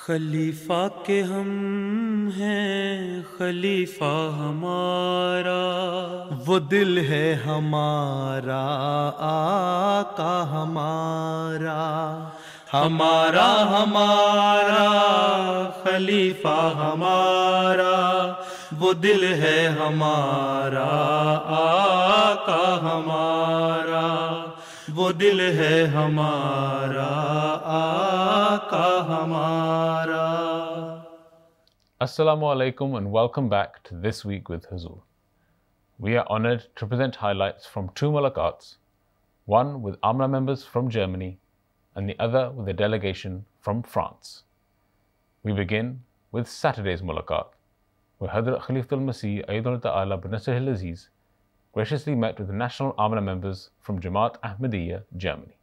خلیفہ کے ہم ہیں خلیفہ ہمارا، وہ دل ہے ہمارا آقا ہمارا، ہمارا ہمارا خلیفہ ہمارا، وہ دل ہے ہمارا آقا ہمارا، وہ دل ہے ہمارا آقا ہمارا۔ Assalamu alaikum and welcome back to This Week with Huzur. We are honored to present highlights from two mulaqats, one with Amla members from Germany and the other with a delegation from France. We begin with Saturday's mulaqat, where Hazrat Khalifatul Masih Ayyadullah Ta'ala bin-Nasr al-Aziz graciously met with the national Amla members from Jamaat Ahmadiyya, Germany.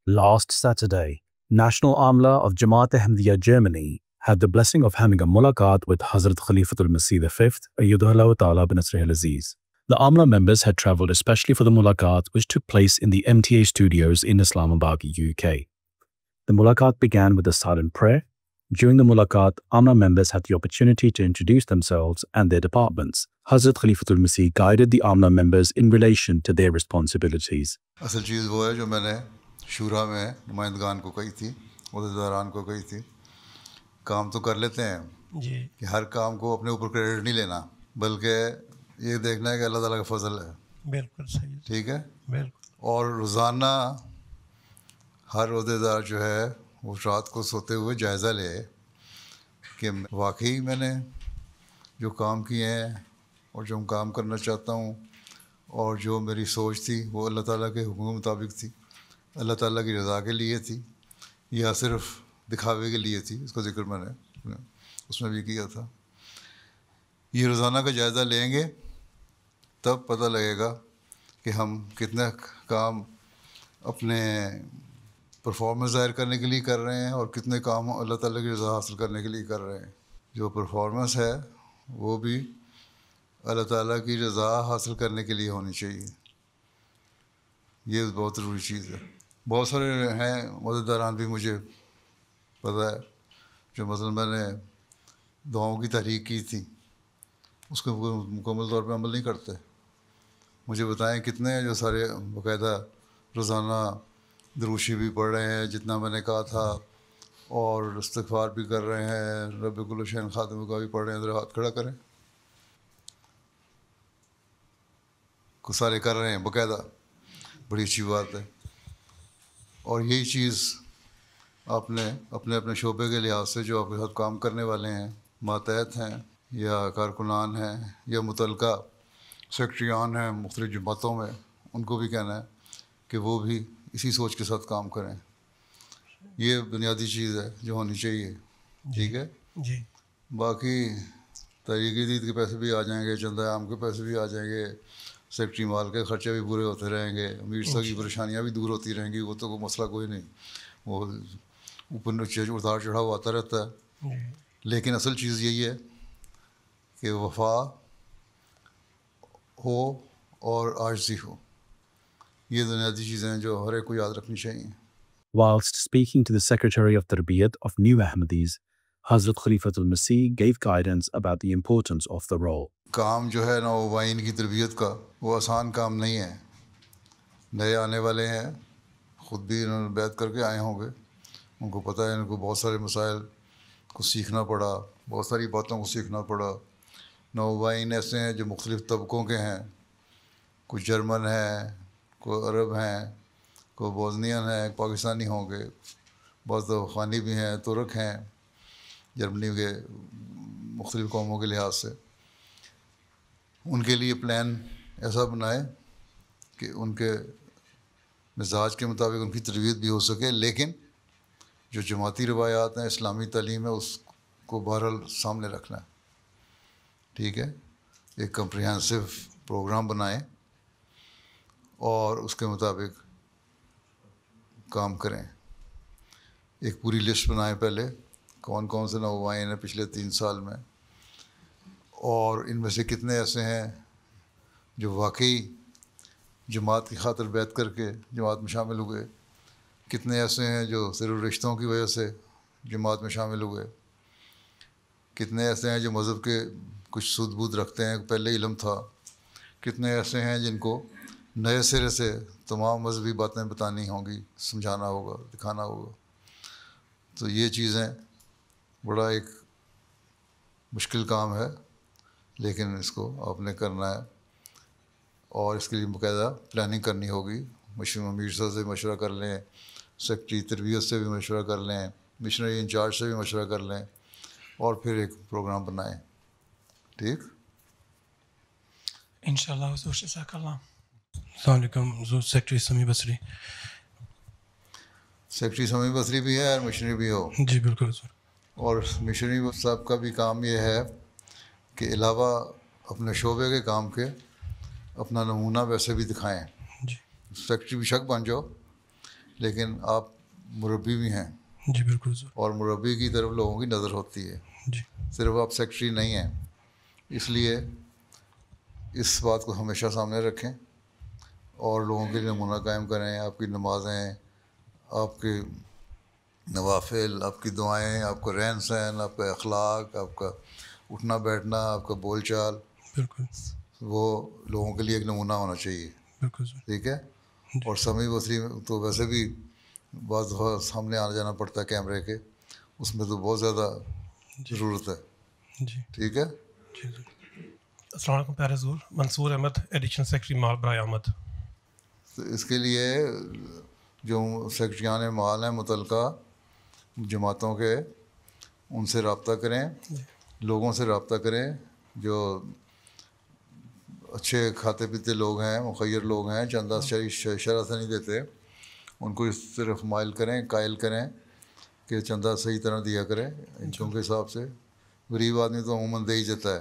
Last Saturday, National Amla of Jamaat Ahmadiyya Germany had the blessing of having a mulaqat with Hazrat Khalifatul Masih V Ayyadullah Ta'ala bin-Nasr al-Aziz. The Amla members had travelled especially for the mulaqat, which took place in the MTA studios in Islamabad, UK. The mulaqat began with a silent prayer. During the mulaqat, Amla members had the opportunity to introduce themselves and their departments. Hazrat Khalifatul Masih guided the Amla members in relation to their responsibilities. اصل چیز وہ ہے جو میں نے شورا میں نمائندگان کو کہی تھی، عہدیداران کو کہی تھی، کام تو کر لیتے ہیں جی، کہ ہر کام کو اپنے اوپر کریڈٹ نہیں لینا، بلکہ یہ دیکھنا ہے کہ اللہ تعالیٰ کا فضل ہے۔ بالکل صحیح، ٹھیک ہے، بالکل اور روزانہ ہر عہدیدار جو ہے وہ رات کو سوتے ہوئے جائزہ لے کہ واقعی میں نے جو کام کیے ہیں اور جو کام کرنا چاہتا ہوں اور جو میری سوچ تھی وہ اللہ تعالیٰ کے حکم کے مطابق تھی، اللہ تعالیٰ کی رضا کے لیے تھی یا صرف دکھاوے کے لیے تھی۔ اس کا ذکر میں نے اس میں بھی کیا تھا۔ یہ روزانہ کا جائزہ لیں گے تب پتہ لگے گا کہ ہم کتنا کام اپنے پرفارمنس ظاہر کرنے کے لیے کر رہے ہیں اور کتنے کام اللہ تعالیٰ کی رضا حاصل کرنے کے لیے کر رہے ہیں۔ جو پرفارمنس ہے وہ بھی اللہ تعالیٰ کی رضا حاصل کرنے کے لیے ہونی چاہیے، یہ بہت ضروری چیز ہے۔ بہت سارے ہیں عہدیداران بھی مجھے پتہ ہے جو مثلا میں نے دعاؤں کی تحریک کی تھی اس کو مکمل طور پہ عمل نہیں کرتے۔ مجھے بتائیں کتنے ہیں جو سارے باقاعدہ روزانہ دروشی بھی پڑھ رہے ہیں جتنا میں نے کہا تھا، اور استغفار بھی کر رہے ہیں، رب کل شیء خاتمہ کا بھی پڑھ رہے ہیں، ذرا ہاتھ کھڑا کریں۔ کچھ سارے کر رہے ہیں باقاعدہ، بڑی اچھی بات ہے۔ اور یہی چیز آپ نے اپنے اپنے شعبے کے لحاظ سے جو آپ کے ساتھ کام کرنے والے ہیں، ماتحت ہیں یا کارکنان ہیں یا متعلقہ سیکٹریان ہیں مختلف جماعتوں میں، ان کو بھی کہنا ہے کہ وہ بھی اسی سوچ کے ساتھ کام کریں۔ یہ بنیادی چیز ہے جو ہونی چاہیے، ٹھیک ہے۔ جی، باقی تحریک جدید کے پیسے بھی آ جائیں گے، چندہ عام کے پیسے بھی آ جائیں گے، سیکٹری مال کے خرچے بھی پورے ہوتے رہیں گے، امیر صاحب کی پریشانیاں بھی دور ہوتی رہیں گی، وہ تو کوئی مسئلہ کوئی نہیں، وہ اوپر نیچے اتار چڑھاؤ آتا رہتا ہے۔ لیکن اصل چیز یہی ہے کہ وفا ہو اور عاجزی ہو، یہ بنیادی چیزیں ہیں جو ہر ایک کو یاد رکھنی چاہیے۔ Whilst speaking to the Secretary of Tarbiyat of New Ahmadis, Hazrat Khalifatul Masih gave guidance about the importance of the role. کام جو ہے نوآبائین کی تربیت کا وہ آسان کام نہیں ہے۔ نئے آنے والے ہیں، خود بھی انہوں نے بیعت کر کے آئے ہوں گے، ان کو پتہ ہے ان کو بہت سارے مسائل کو سیکھنا پڑا، بہت ساری باتوں کو سیکھنا پڑا۔ نوآبائین ایسے ہیں جو مختلف طبقوں کے ہیں، کچھ جرمن ہیں، کوئی عرب ہیں، کوئی بوزنین ہیں، پاکستانی ہوں گے، بعض افغانی بھی ہیں، ترک ہیں، جرمنی کے مختلف قوموں کے لحاظ سے۔ ان کے لیے پلان ایسا بنائے کہ ان کے مزاج کے مطابق ان کی تربیت بھی ہو سکے، لیکن جو جماعتی روایات ہیں، اسلامی تعلیم ہے، اس کو بہرحال سامنے رکھنا ہے، ٹھیک ہے۔ ایک کمپریہنسو پروگرام بنائیں اور اس کے مطابق کام کریں۔ ایک پوری لسٹ بنائیں پہلے، کون کون سے نوآبائین ہیں پچھلے 3 سال میں، اور ان میں سے کتنے ایسے ہیں جو واقعی جماعت کی خاطر بیعت کر کے جماعت میں شامل ہوئے، کتنے ایسے ہیں جو صرف رشتوں کی وجہ سے جماعت میں شامل ہوئے، کتنے ایسے ہیں جو مذہب کے کچھ سود بود رکھتے ہیں، پہلے علم تھا، کتنے ایسے ہیں جن کو نئے سرے سے تمام مذہبی باتیں بتانی ہوں گی، سمجھانا ہوگا، دکھانا ہوگا. تو یہ چیزیں بڑا ایک مشکل کام ہے، لیکن اس کو آپ نے کرنا ہے اور اس کے لیے باقاعدہ پلاننگ کرنی ہوگی. امیر صاحب سے مشورہ کر لیں، سیکٹری تربیت سے بھی مشورہ کر لیں، مشنری انچارج سے بھی مشورہ کر لیں اور پھر ایک پروگرام بنائیں. ٹھیک. انشاءاللہ حضور. جزاک اللہ. السلام علیکم حضور. سیکٹری سمیع بصری. سیکٹری سمیع بصری بھی ہے اور مشنری بھی ہو. جی بالکل حضور. اور مشنری صاحب کا بھی کام یہ ہے کہ علاوہ اپنے شعبے کے کام کے اپنا نمونہ ویسے بھی دکھائیں. جی. سیکٹری بھی شک بن جاؤ لیکن آپ مربی بھی ہیں. جی بالکل حضور. اور مربی کی طرف لوگوں کی نظر ہوتی ہے. جی. صرف آپ سیکٹری نہیں ہیں. اس لیے اس بات کو ہمیشہ سامنے رکھیں اور لوگوں کے لیے نمونہ قائم کریں. آپ کی نمازیں، آپ کے نوافل، آپ کی دعائیں، آپ کا رہن سہن، آپ کا اخلاق، آپ کا اٹھنا بیٹھنا، آپ کا بول چال، بالکل وہ لوگوں کے لیے ایک نمونہ ہونا چاہیے. بالکل حضور. ٹھیک ہے. اور سمیع بصری تو ویسے بھی بعض دفعہ سامنے آنا جانا پڑتا ہے کیمرے کے، اس میں تو بہت زیادہ ضرورت ہے. جی. ٹھیک ہے. جی. السلام علیکم پیارے حضور. منصور احمد، ایڈیشنل سیکرٹری مال برائے احمد. تو اس کے لیے جو سیکرٹریان مال ہیں متعلقہ جماعتوں کے، ان سے رابطہ کریں، لوگوں سے رابطہ کریں جو اچھے کھاتے پیتے لوگ ہیں، مخیر لوگ ہیں، چندہ شرح سے نہیں دیتے، ان کو اس طرف مائل کریں، قائل کریں کہ چندہ صحیح طرح دیا کریں انکم کے حساب سے. غریب آدمی تو عموماً دے ہی جاتا ہے.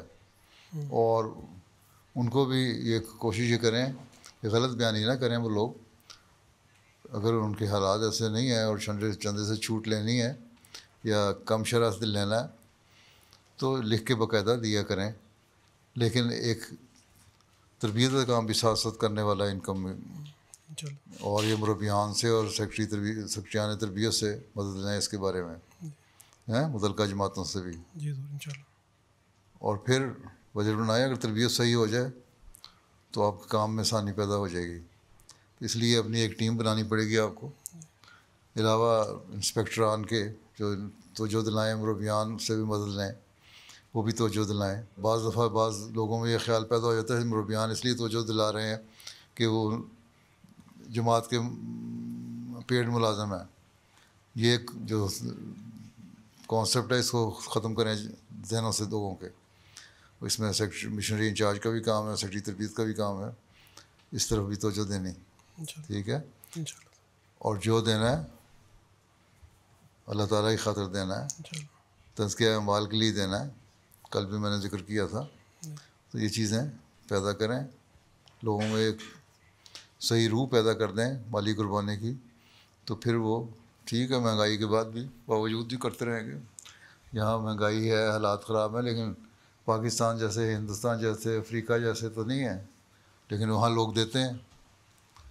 اور ان کو بھی یہ کوشش یہ کریں کہ غلط بیانی نہ کریں. وہ لوگ اگر ان کے حالات ایسے نہیں ہیں اور چندے سے چھوٹ لینی ہے یا کم شرح سے لینا ہے تو لکھ کے باقاعدہ دیا کریں. لیکن ایک تربیت کا کام بھی ساتھ ساتھ کرنے والا انکم میں، اور یہ مربیان سے اور سیکٹریان تربیت سے مدد لیں اس کے بارے میں، متعلقہ جماعتوں سے بھی. جی حضور انشاءاللہ. اور پھر بجٹ بنائیں. اگر تربیت صحیح ہو جائے تو آپ کے کام میں آسانی پیدا ہو جائے گی. اس لیے اپنی ایک ٹیم بنانی پڑے گی آپ کو. علاوہ انسپیکٹران کے جو توجہ دلائیں، مربیان سے بھی مدد لیں، وہ بھی توجہ دلائیں. بعض دفعہ بعض لوگوں میں یہ خیال پیدا ہو جاتا ہے مربیان اس لیے توجہ دلا رہے ہیں کہ وہ جماعت کے پیڈ ملازم ہیں. یہ ایک جو کانسیپٹ ہے اس کو ختم کریں ذہنوں سے لوگوں کے. اس میں سیکٹری مشنری انچارج کا بھی کام ہے، سیکٹری تربیت کا بھی کام ہے، اس طرف بھی توجہ دینی. ٹھیک ہے. اور جو دینا ہے اللہ تعالیٰ کی خاطر دینا ہے، تزکیہ اعمال کے لیے دینا ہے. کل بھی میں نے ذکر کیا تھا. تو یہ چیزیں پیدا کریں، لوگوں میں ایک صحیح روح پیدا کر دیں مالی قربانی کی. تو پھر وہ ٹھیک ہے، مہنگائی کے بعد بھی باوجود بھی کرتے رہیں گے. یہاں مہنگائی ہے، حالات خراب ہیں، لیکن پاکستان جیسے، ہندوستان جیسے، افریقہ جیسے تو نہیں ہے. لیکن وہاں لوگ دیتے ہیں،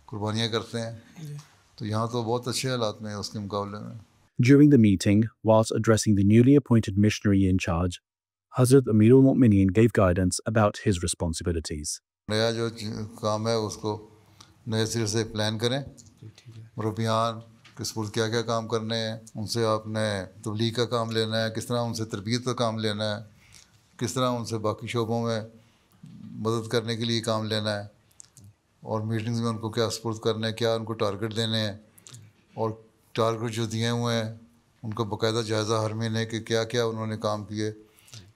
قربانیاں کرتے ہیں. تو یہاں تو بہت اچھے حالات میں اس کے مقابلے میں. During the meeting, whilst addressing the newly appointed missionary in charge, Hazrat Amir al-Mu'mineen gave guidance about his responsibilities. نیا جو کام ہے اس کو نئے سرے سے پلان کریں. مربیان کس پر کیا کیا کام کرنے ہیں، ان سے آپ نے تبلیغ کا کام لینا ہے، کس طرح ان سے تربیت کا کام لینا ہے، کس طرح ان سے باقی شعبوں میں مدد کرنے کے لیے کام لینا ہے، اور میٹنگز میں ان کو کیا سپورٹ کرنا ہے، کیا ان کو ٹارگٹ دینے ہیں، اور ٹارگٹ جو دیے ہوئے ہیں ان کو باقاعدہ جائزہ ہر مہینے کہ کیا کیا انہوں نے کام کیے،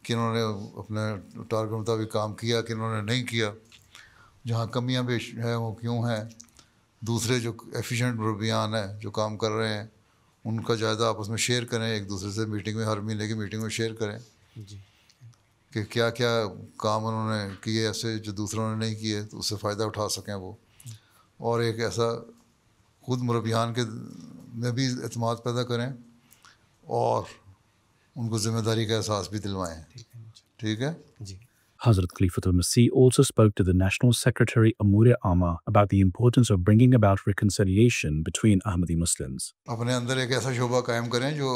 کنہوں نے اپنے ٹارگٹ مطابق کام کیا، کنہوں نے نہیں کیا، جہاں کمیاں بیش ہیں وہ کیوں ہیں. دوسرے جو ایفیشینٹ مربیان ہیں جو کام کر رہے ہیں ان کا جائزہ آپس میں شیئر کریں، ایک دوسرے سے میٹنگ میں، ہر مہینے کی میٹنگ میں شیئر کریں کہ کیا کیا کام انہوں نے کیے ایسے جو دوسروں نے نہیں کیے، تو اس سے فائدہ اٹھا سکیں وہ. اور ایک ایسا خود مربیان کے میں بھی اعتماد پیدا کریں اور ان کو ذمہ داری کا احساس بھی دلوائیں. ٹھیک ہے. جی. Hazrat Khalifatul Masih also spoke to the National Secretary Amur Amma about the importance of bringing about reconciliation between Ahmadi Muslims. اپنے اندر ایک ایسا شعبہ قائم کریں جو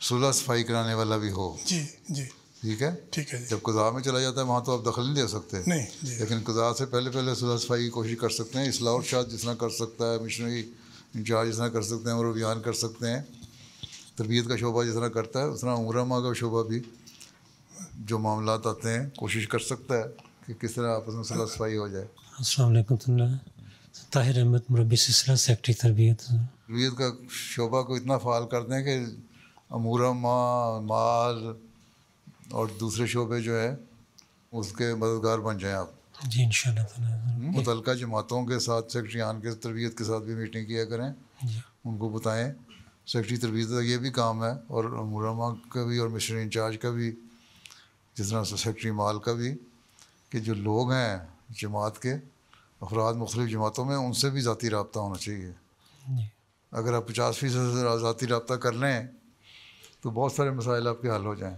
صلح صفائی کرانے والا بھی ہو. جی جی ٹھیک ہے. ٹھیک ہے. جب قضاء میں چلا جاتا ہے وہاں تو آپ دخل نہیں دے سکتے. نہیں جی. لیکن قضاء سے پہلے صلح صفائی کی کوشش کر سکتے ہیں. اصلاح ارشاد جس طرح کر سکتا ہے, مشنری انچارج جس طرح کر سکتے ہیں, اور بیان کر سکتے ہیں, تربیت کا شعبہ جس طرح کرتا ہے اس طرح امورامہ کا شعبہ بھی جو معاملات آتے ہیں کوشش کر سکتا ہے کہ کس طرح آپس میں صلح صفائی ہو جائے. السلام علیکم. طاہر احمد, مربی سلسلہ, سیکٹری تربیت. تربیت کا شعبہ کو اتنا فعال کر دیں کہ امورامہ, مال اور دوسرے شعبے جو ہے اس کے مددگار بن جائیں آپ. جی انشاءاللہ تعالی. متعلقہ جماعتوں کے ساتھ سیکٹریان کے تربیت کے ساتھ بھی میٹنگ کیا کریں, ان کو بتائیں. سیکٹری تربیت کا یہ بھی کام ہے, اور امورامہ کا بھی, اور مشن انچارج کا بھی, جس طرح سیکٹری مال کا بھی, کہ جو لوگ ہیں جماعت کے افراد مختلف جماعتوں میں, ان سے بھی ذاتی رابطہ ہونا چاہیے. اگر آپ 50% ذاتی رابطہ کر لیں تو بہت سارے مسائل آپ کے حل ہو جائیں.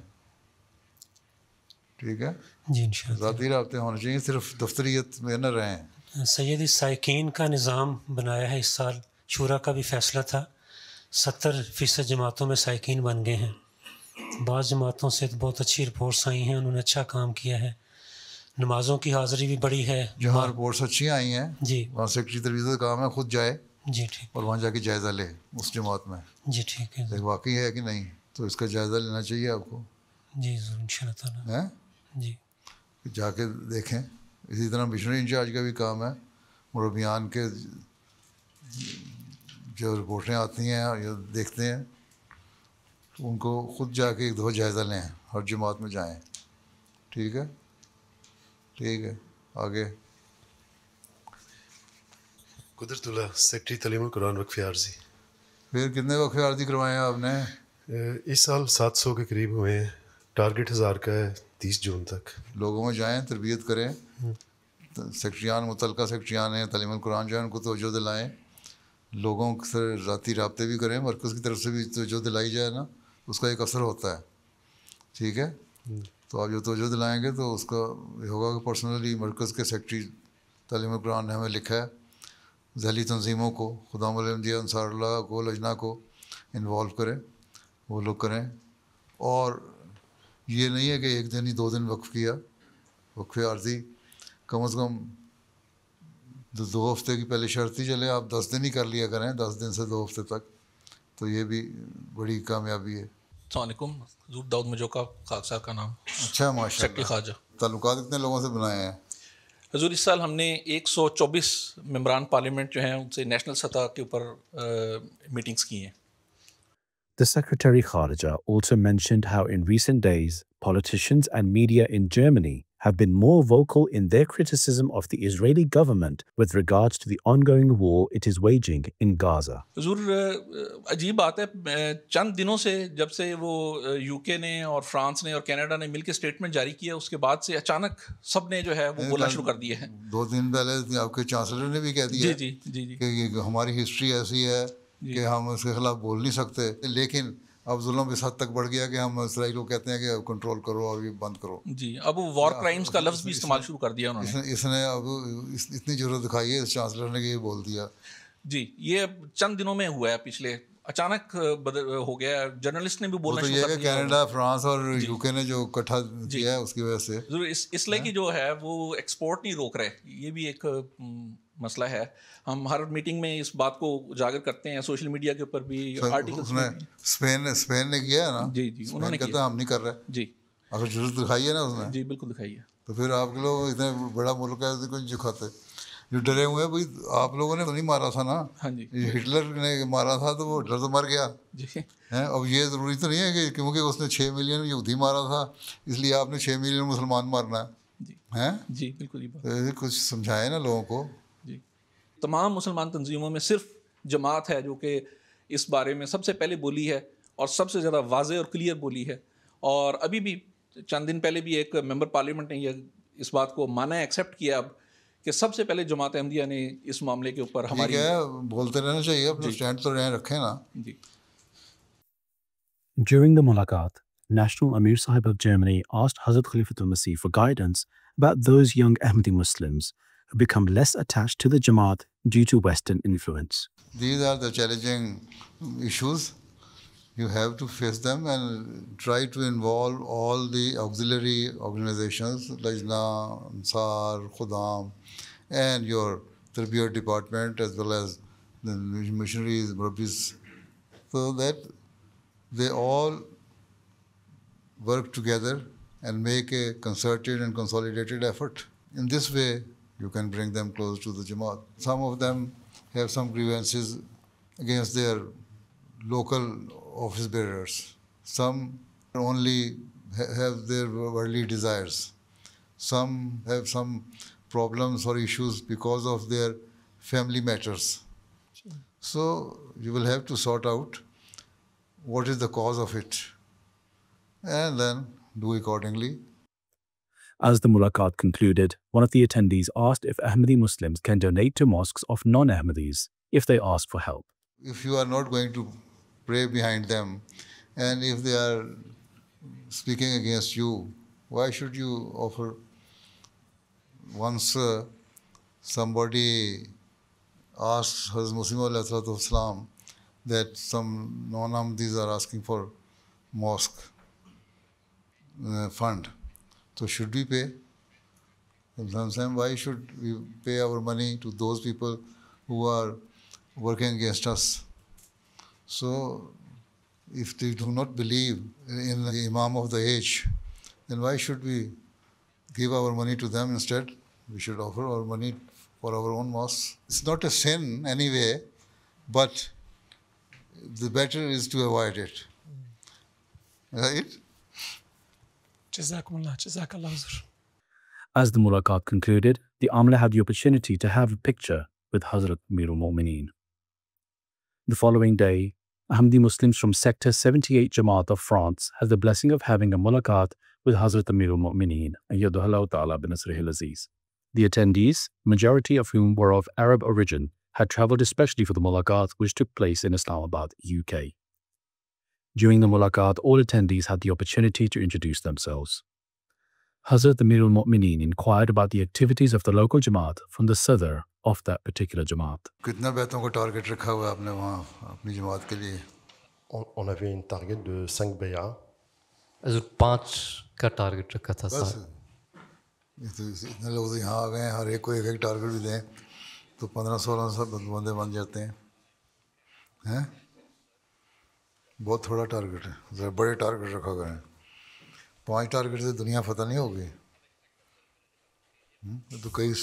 ٹھیک ہے جی انشاءاللہ. ذاتی رابطے ہونے چاہیے, صرف دفتریت میں نہ رہیں. سیدی سائقین کا نظام بنایا ہے اس سال. شورا کا بھی فیصلہ تھا, 70% جماعتوں میں سائقین بن گئے ہیں. بعض جماعتوں سے بہت اچھی رپورٹس آئی ہیں, انہوں نے اچھا کام کیا ہے. نمازوں کی حاضری بھی بڑی ہے. جہاں رپورٹس اچھی آئی ہیں جی وہاں سیکٹری تربیت کا کام ہے خود جائے جی ٹھیک. اور وہاں جا کے جائزہ لے اس جماعت میں, جی ٹھیک ہے. واقعی ہے کہ نہیں, تو اس کا جائزہ لینا چاہیے آپ کو. جی ضرور انشاءاللہ تعالی. ہیں جی جا کے دیکھیں. اسی طرح مشنری انچارج کا بھی کام ہے, مربیان کے جو رپورٹیں آتی ہیں یا دیکھتے ہیں ان کو خود جا کے ایک دفعہ جائزہ لیں, ہر جماعت میں جائیں. ٹھیک ہے ٹھیک ہے. آگے قدرت اللہ, سیکٹری تعلیم القرآن وقف عارضی. پھر کتنے وقفے عارضی کروائے ہیں آپ نے؟ اس سال 700 کے قریب ہوئے ہیں. ٹارگٹ 1000 کا ہے 30 جون تک. لوگوں میں جائیں, تربیت کریں. سیکٹریان, متعلقہ سیکٹریان ہیں تعلیم القرآن جو ہے ان کو توجہ دلائیں. لوگوں سے ذاتی رابطے بھی کریں, مرکز کی طرف سے بھی توجہ دلائی جائے نا, اس کا ایک اثر ہوتا ہے. ٹھیک ہے. تو آپ جو توجہ دلائیں گے تو اس کا یہ ہوگا کہ پرسنلی مرکز کے سیکٹری تعلیم القرآن نے ہمیں لکھا ہے ذیلی تنظیموں کو, خدام الحمدیہ, انصار اللہ کو, لجنا کو انوالو کریں, وہ لوگ کریں. اور یہ نہیں ہے کہ ایک دن ہی 2 دن وقف کیا, وقف عارضی کم از کم 2 ہفتے کی پہلے شرط ہی چلے, آپ 10 دن ہی کر لیا کریں, 10 دن سے 2 ہفتے تک, تو یہ بھی بڑی کامیابی ہے. السلام علیکم. حضور داؤد مجوکا, خاک صاحب کا نام. اچھا ماشاء سیکٹری اللہ. خواجہ. تعلقات کتنے لوگوں سے بنائے ہیں حضور؟ اس سال ہم نے 124 ممبران پارلیمنٹ جو ہیں ان سے نیشنل سطح کے اوپر میٹنگز کی ہیں. The Secretary Kharija also mentioned how in recent days, politicians and media in Germany have been more vocal in their criticism of the Israeli government with regards to the ongoing war it is waging in Gaza. حضور عجیب بات ہے, چند دنوں سے جب سے وہ یو کے نے اور فرانس نے اور کینیڈا نے مل کے اسٹیٹمنٹ جاری کیا, اس کے بعد سے اچانک سب نے جو ہے وہ بولنا شروع کر دیے ہیں. 2 دن پہلے آپ کے چانسلر نے بھی کہہ دیا جی جی جی کہ یہ ہماری ہسٹری ایسی ہے کہ ہم اس کے خلاف بول نہیں سکتے, لیکن اب ظلم اس حد تک بڑھ گیا کہ ہم اسرائیل کو کہتے ہیں کہ کنٹرول کرو اور یہ بند کرو. جی اب وار کرائمز کا لفظ بھی استعمال شروع کر دیا انہوں نے. اس نے اب اتنی ضرورت دکھائی ہے اس چانسلر نے کہ یہ بول دیا. جی یہ چند دنوں میں ہوا ہے, پچھلے اچانک ہو گیا ہے. جرنلسٹ نے بھی بولنا شروع کر دیا. یہ ہے کہ کینیڈا, فرانس اور یو کے نے جو اکٹھا کیا ہے اس کی وجہ سے ضرور اس لیے کہ جو ہے وہ ایکسپورٹ نہیں روک رہے, یہ بھی ایک مسئلہ ہے. ہم ہر میٹنگ میں اس بات کو اجاگر کرتے ہیں, سوشل میڈیا کے اوپر بھی آرٹیکلز میں. اسپین نے کیا ہے نا. جی جی انہوں نے کہتا ہم نہیں کر رہے. جی اگر ضرورت دکھائی ہے نا اس نے. جی بالکل دکھائی ہے. تو پھر آپ کے لوگ اتنے بڑا ملک ہے کچھ دکھاتے جو ڈرے ہوئے ہیں. بھائی آپ لوگوں نے تو نہیں مارا تھا نا. ہاں جی ہٹلر نے مارا تھا تو وہ ہٹلر تو مر گیا. جی اب یہ ضروری تو نہیں ہے کہ کیونکہ اس نے 6 ملین یہودی مارا تھا اس لیے آپ نے 6 ملین مسلمان مارنا ہے. جی بالکل یہ بات کچھ سمجھائے نا لوگوں کو. جی تمام مسلمان تنظیموں میں صرف جماعت ہے جو کہ اس بارے میں سب سے پہلے بولی ہے اور سب سے زیادہ واضح اور کلیئر بولی ہے. اور ابھی بھی چند دن پہلے بھی ایک ممبر پارلیمنٹ نے یہ اس بات کو مانا ہے, ایکسیپٹ کیا اب کہ سب سے پہلے جماعت احمدیہ نے اس معاملے کے اوپر ہماری بولتے رہنا چاہیے, اپنا اسٹینڈ تو رکھیں نا. جی. During the mulaqat, National Amir Sahib of Germany asked Hazrat Khalifatul Masih for guidance about those young Ahmadi Muslims who become less attached to the Jamaat due to Western influence. These are the challenging issues. You have to face them and try to involve all the auxiliary organizations, Lajna, Ansar, Khudam, and your Tarbiyat department, as well as the missionaries, Murabbis, so that they all work together and make a concerted and consolidated effort. In this way, you can bring them close to the Jamaat. Some of them have some grievances against their local office bearers. Some only have their worldly desires. Some have some problems or issues because of their family matters. So you will have to sort out what is the cause of it and then do accordingly. As the mulaqat concluded, one of the attendees asked if Ahmadi Muslims can donate to mosques of non-Ahmadis if they ask for help. If you are not going to pray behind them, and if they are speaking against you, why should you offer? Once somebody asked Hazrat Muslim alayhi salam that some non-Ahmadis are asking for mosque fund. So should we pay? Why should we pay our money to those people who are working against us? So if they do not believe in the Imam of the age, then why should we give our money to them instead? We should offer our money for our own mosques. It's not a sin anyway, but the better is to avoid it. Right? Jazakumullah, Jazakallah Huzur. As the mulaqat concluded, the Amla had the opportunity to have a picture with Hazrat Amirul Mu'mineen. The following day, Ahmadi Muslims from Sector 78 Jamaat of France had the blessing of having a mulaqat with Hazrat Amirul Mu'mineen, Ayyadahullahu Ta'ala bin Nasrihil Aziz. The attendees, majority of whom were of Arab origin, had travelled especially for the mulaqat which took place in Islamabad, UK. During the mulaqat, all attendees had the opportunity to introduce themselves. Hazrat Amirul Mu'mineen inquired about the activities of the local Jamaat from the Sadr of that particular Jamaat. Kitna bayton ko target rakha hua hai aapne wahan apni Jamaat ke liye? On avait une target de 5 bay'ah. Also 5 کا target رکھا تھا. اتنے لوگ یہاں آ گئے ہیں, ہر ایک کو ایک ایک ٹارگٹ بھی دیں تو 15-16 بندے بن جاتے ہیں. بہت تھوڑا ٹارگٹ ہے, ذرا بڑے ٹارگٹ رکھا گئے ہیں. 5 ٹارگٹ سے دنیا فتح نہیں ہوگی. تو کئی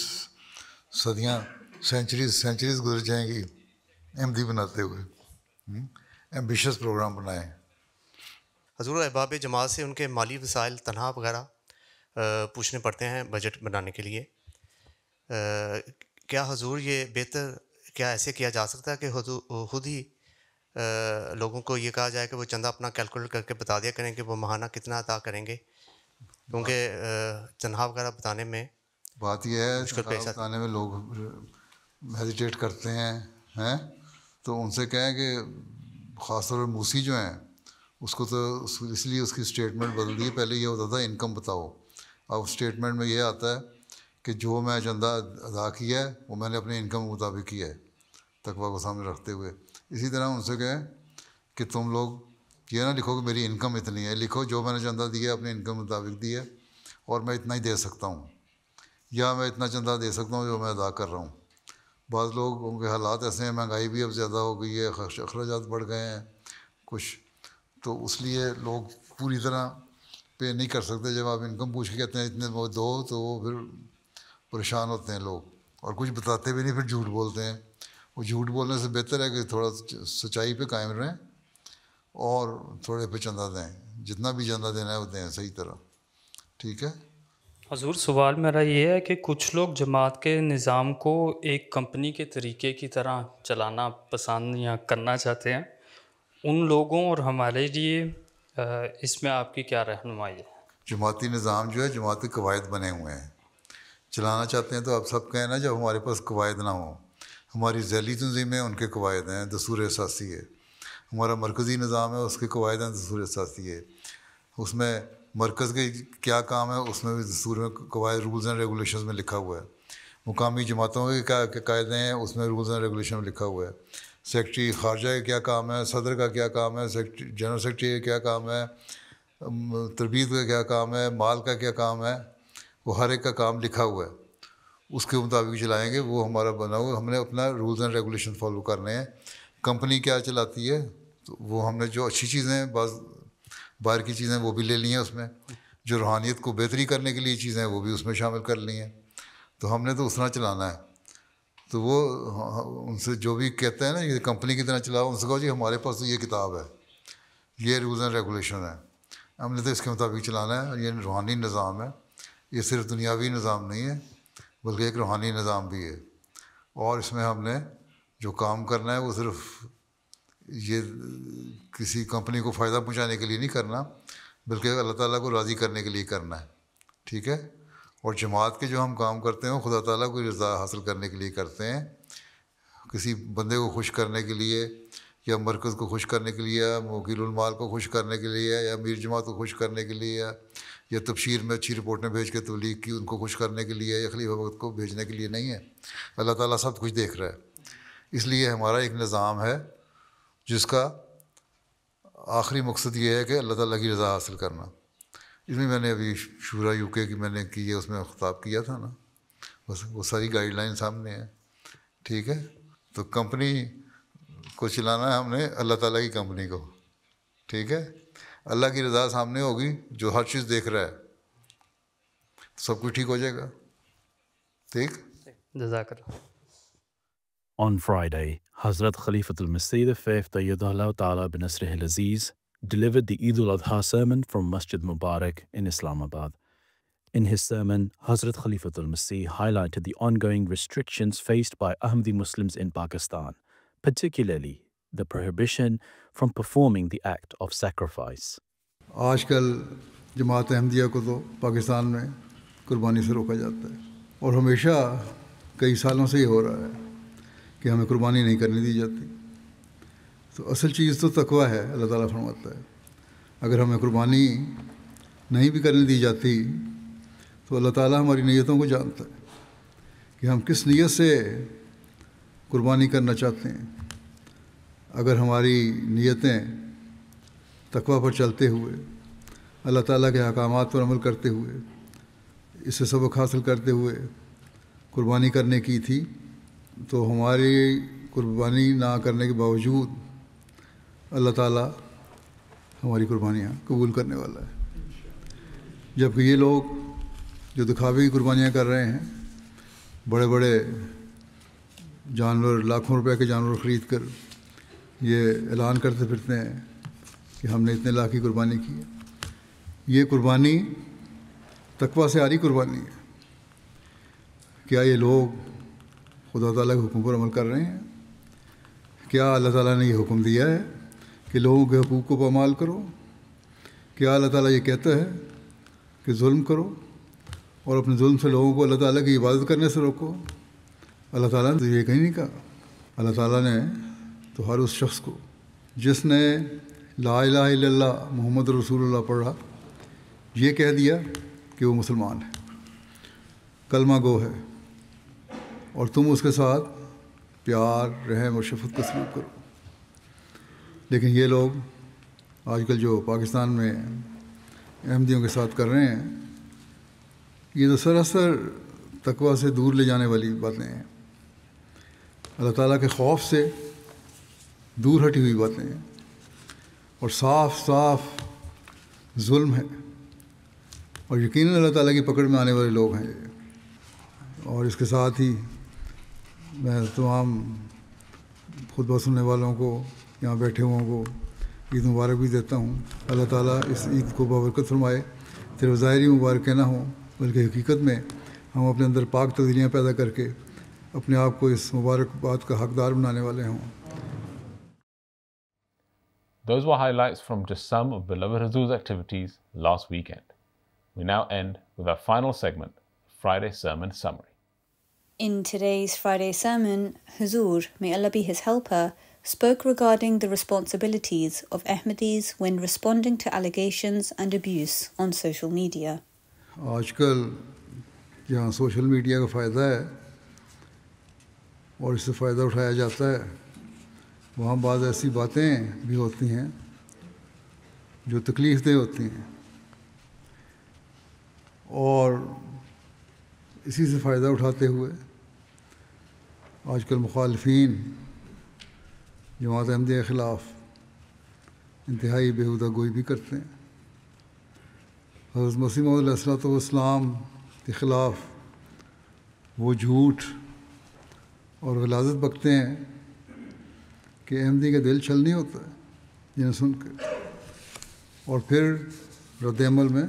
صدیاں سینچریز گزر جائیں گی احمدی بناتے ہوئے. ایمبیشس پروگرام بنائیں. حضور, احباب جماعت سے ان کے مالی وسائل تنہا وغیرہ پوچھنے پڑتے ہیں بجٹ بنانے کے لیے. کیا حضور یہ بہتر کیا ایسے کیا جا سکتا ہے کہ خود ہی لوگوں کو یہ کہا جائے کہ وہ چندہ اپنا کیلکولیٹ کر کے بتا دیا کریں کہ وہ ماہانہ کتنا عطا کریں گے, کیونکہ تنہا وغیرہ بتانے میں بات یہ ہے بتانے میں لوگ ہیزیٹیٹ کرتے ہیں تو ان سے کہیں کہ خاص طور پر موسی جو ہیں اس کو تو اس لیے اس کی اسٹیٹمنٹ بدل دی. پہلے یہ ہوتا تھا انکم بتاؤ, اب اسٹیٹمنٹ میں یہ آتا ہے کہ جو میں چندہ ادا کیا ہے وہ میں نے اپنے انکم کے مطابق کیا ہے, تقویٰ کو سامنے رکھتے ہوئے. اسی طرح ان سے کہیں کہ تم لوگ یہ نہ لکھو کہ میری انکم اتنی ہے, لکھو جو میں نے چندہ دیا اپنے انکم کے مطابق دیا اور میں اتنا ہی دے سکتا ہوں, یا میں اتنا چندہ دے سکتا ہوں جو میں ادا کر رہا ہوں. بعض لوگوں کے حالات ایسے ہیں, مہنگائی بھی اب زیادہ ہو گئی ہے, اخراجات بڑھ گئے ہیں کچھ, تو اس لیے لوگ پوری طرح پے نہیں کر سکتے. جب آپ انکم پوچھ کے کہتے ہیں اتنے وہ دو تو وہ پھر پریشان ہوتے ہیں لوگ, اور کچھ بتاتے بھی نہیں, پھر جھوٹ بولتے ہیں. وہ جھوٹ بولنے سے بہتر ہے کہ تھوڑا سچائی پہ قائم رہیں اور تھوڑے پہ چندہ دیں, جتنا بھی چندہ دینا ہے وہ دیں صحیح طرح. ٹھیک ہے حضور, سوال میرا یہ ہے کہ کچھ لوگ جماعت کے نظام کو ایک کمپنی کے طریقے کی طرح چلانا پسند یا کرنا چاہتے ہیں, ان لوگوں اور ہمارے لیے اس میں آپ کی کیا رہنمائی ہے؟ جماعتی نظام جو ہے جماعتی قواعد بنے ہوئے ہیں, چلانا چاہتے ہیں تو آپ سب کہیں نا جب ہمارے پاس قواعد نہ ہوں. ہماری ذیلی تنظیمیں ان کے قواعد ہیں, دستور اساسی ہے. ہمارا مرکزی نظام ہے, اس کے قواعد ہیں, دستور اساسی ہے. اس میں مرکز کے کیا کام ہے اس میں بھی دستور میں قواعد رولز اینڈ ریگولیشنز میں لکھا ہوا ہے. مقامی جماعتوں کے کیا قاعدے ہیں اس میں رولز اینڈ ریگولیشن میں لکھا ہوا ہے. سیکرٹری خارجہ کا کیا کام ہے, صدر کا کیا کام ہے, جنرل سیکرٹری کا کیا کام ہے, تربیت کا کیا کام ہے, مال کا کیا کام ہے, وہ ہر ایک کا کام لکھا ہوا ہے. اس کے مطابق چلائیں گے. وہ ہمارا بنا ہوا, ہم نے اپنا رولز اینڈ ریگولیشن فالو کرنے ہیں. کمپنی کیا چلاتی ہے تو وہ ہم نے جو اچھی چیزیں ہیں, بعض باہر کی چیزیں وہ بھی لے لی ہیں اس میں, جو روحانیت کو بہتری کرنے کے لیے چیزیں ہیں وہ بھی اس میں شامل کر لی ہیں. تو ہم نے تو اس طرح چلانا ہے. تو وہ ان سے جو بھی کہتے ہیں نا یہ کمپنی کی طرح چلاؤ, ان سے کہو جی ہمارے پاس تو یہ کتاب ہے, یہ رولز اینڈ ریگولیشن ہے, ہم نے تو اس کے مطابق چلانا ہے. یہ روحانی نظام ہے, یہ صرف دنیاوی نظام نہیں ہے بلکہ ایک روحانی نظام بھی ہے. اور اس میں ہم نے جو کام کرنا ہے وہ صرف یہ کسی کمپنی کو فائدہ پہنچانے کے لیے نہیں کرنا بلکہ اللہ تعالیٰ کو راضی کرنے کے لیے کرنا ہے. ٹھیک ہے. اور جماعت کے جو ہم کام کرتے ہیں وہ خدا تعالیٰ کو رضا حاصل کرنے کے لیے کرتے ہیں. کسی بندے کو خوش کرنے کے لیے یا مرکز کو خوش کرنے کے لیے, وکیل المال کو خوش کرنے کے لیے, یا امیر جماعت کو خوش کرنے کے لیے, یا تبشیر میں اچھی رپورٹیں بھیج کے تبلیغ کی ان کو خوش کرنے کے لیے, یا خلیفہ وقت کو بھیجنے کے لیے نہیں ہے. اللہ تعالیٰ سب کچھ دیکھ رہا ہے. اس لیے ہمارا ایک نظام ہے جس کا آخری مقصد یہ ہے کہ اللہ تعالیٰ کی رضا حاصل کرنا. اس میں نے ابھی شورا یو کے کی میں نے کی ہے, اس میں خطاب کیا تھا نا, بس وہ ساری گائیڈ لائن سامنے ہیں. ٹھیک ہے. تو کمپنی کو چلانا ہے ہم نے اللہ تعالیٰ کی کمپنی کو. ٹھیک ہے. اللہ کی رضا سامنے ہوگی جو ہر چیز دیکھ رہا ہے, سب کچھ ٹھیک ہو جائے گا. ٹھیک. جزاک اللہ. On Friday, Hazrat Khalifatul Masih V Ayyadahullah Ta'ala binasrihi al-Aziz delivered the Eid al-Adha sermon from Masjid Mubarak in Islamabad. In his sermon, Hazrat Khalifatul Masih highlighted the ongoing restrictions faced by Ahmadi Muslims in Pakistan, particularly the prohibition from performing the act of sacrifice. آج کل جماعت احمدیہ کو تو پاکستان میں قربانی سے روکا جاتا ہے, اور ہمیشہ کئی سالوں سے یہ ہو رہا ہے کہ ہمیں قربانی نہیں کرنے دی جاتی. تو اصل چیز تو تقویٰ ہے. اللہ تعالیٰ فرماتا ہے اگر ہمیں قربانی نہیں بھی کرنے دی جاتی تو اللہ تعالیٰ ہماری نیتوں کو جانتا ہے کہ ہم کس نیت سے قربانی کرنا چاہتے ہیں. اگر ہماری نیتیں تقویٰ پر چلتے ہوئے, اللہ تعالیٰ کے احکامات پر عمل کرتے ہوئے, اس سے سبق حاصل کرتے ہوئے قربانی کرنے کی تھی تو ہماری قربانی نہ کرنے کے باوجود اللہ تعالیٰ ہماری قربانیاں قبول کرنے والا ہے. جبکہ یہ لوگ جو دکھاوے کی قربانیاں کر رہے ہیں, بڑے بڑے جانور, لاکھوں روپے کے جانور خرید کر یہ اعلان کرتے پھرتے ہیں کہ ہم نے اتنے لاکھ کی قربانی کی ہے. یہ قربانی تقویٰ سے آری قربانی ہے. کیا یہ لوگ خدا تعالیٰ کے حکم پر عمل کر رہے ہیں؟ کیا اللہ تعالیٰ نے یہ حکم دیا ہے کہ لوگوں کے حقوق کو پامال کرو؟ کیا اللہ تعالیٰ یہ کہتا ہے کہ ظلم کرو اور اپنے ظلم سے لوگوں کو اللہ تعالیٰ کی عبادت کرنے سے روکو؟ اللہ تعالیٰ نے تو یہ کہیں نہیں کہا. اللہ تعالیٰ نے تو ہر اس شخص کو جس نے لا الہ الا اللہ محمد رسول اللہ پڑھا یہ کہہ دیا کہ وہ مسلمان ہے, کلمہ گو ہے, اور تم اس کے ساتھ پیار, رحم اور شفقت کا سلوک کرو. لیکن یہ لوگ آج کل جو پاکستان میں احمدیوں کے ساتھ کر رہے ہیں یہ تو سراسر تقویٰ سے دور لے جانے والی باتیں ہیں, اللہ تعالیٰ کے خوف سے دور ہٹی ہوئی باتیں ہیں, اور صاف صاف ظلم ہے, اور یقیناً اللہ تعالیٰ کی پکڑ میں آنے والے لوگ ہیں یہ. اور اس کے ساتھ ہی میں تمام خطبہ سننے والوں کو, یہاں بیٹھے ہوئوں کو عید مبارک بھی دیتا ہوں. اللہ تعالیٰ اس عید کو بابرکت فرمائے. صرف ظاہری مبارکیں نہ ہوں بلکہ حقیقت میں ہم اپنے اندر پاک تبدیلیاں پیدا کر کے اپنے آپ کو اس مبارک بات کا حقدار بنانے والے ہوں. Those were highlights from just some of Beloved Huzoor's activities last weekend. We now end with our final segment, Friday Sermon Summary. In today's Friday sermon, Huzoor, may Allah be his helper, spoke regarding the responsibilities of Ahmadis when responding to allegations and abuse on social media. آج کل جہاں social media کا فائدہ ہے اور اس سے فائدہ اٹھایا جاتا ہے، وہاں بعض ایسی باتیں بھی ہوتی ہیں جو تکلیف دہ ہوتی ہیں، اور اسی سے فائدہ اٹھاتے ہوئے آج کل مخالفین جماعت احمدیہ کے خلاف انتہائی بیہودہ گوئی بھی کرتے ہیں۔ حضرت مسیح موعود علیہ الصلوۃ والسلام کے خلاف وہ جھوٹ اور غلاظت بکتے ہیں کہ احمدی کا دل چھل نہیں ہوتا ہے جنہیں سن کے، اور پھر رد عمل میں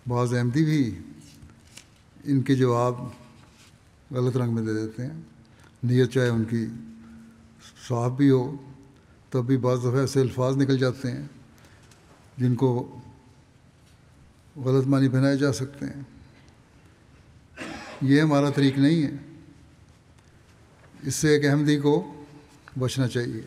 بعض احمدی بھی ان کے جواب غلط رنگ میں دے دیتے ہیں، نیت چاہے ان کی صاف بھی ہو تب بھی بعض دفعہ ایسے الفاظ نکل جاتے ہیں جن کو غلط معنی پہنائے جا سکتے ہیں۔ یہ ہمارا طریق نہیں ہے، اس سے ایک احمدی کو بچنا چاہیے۔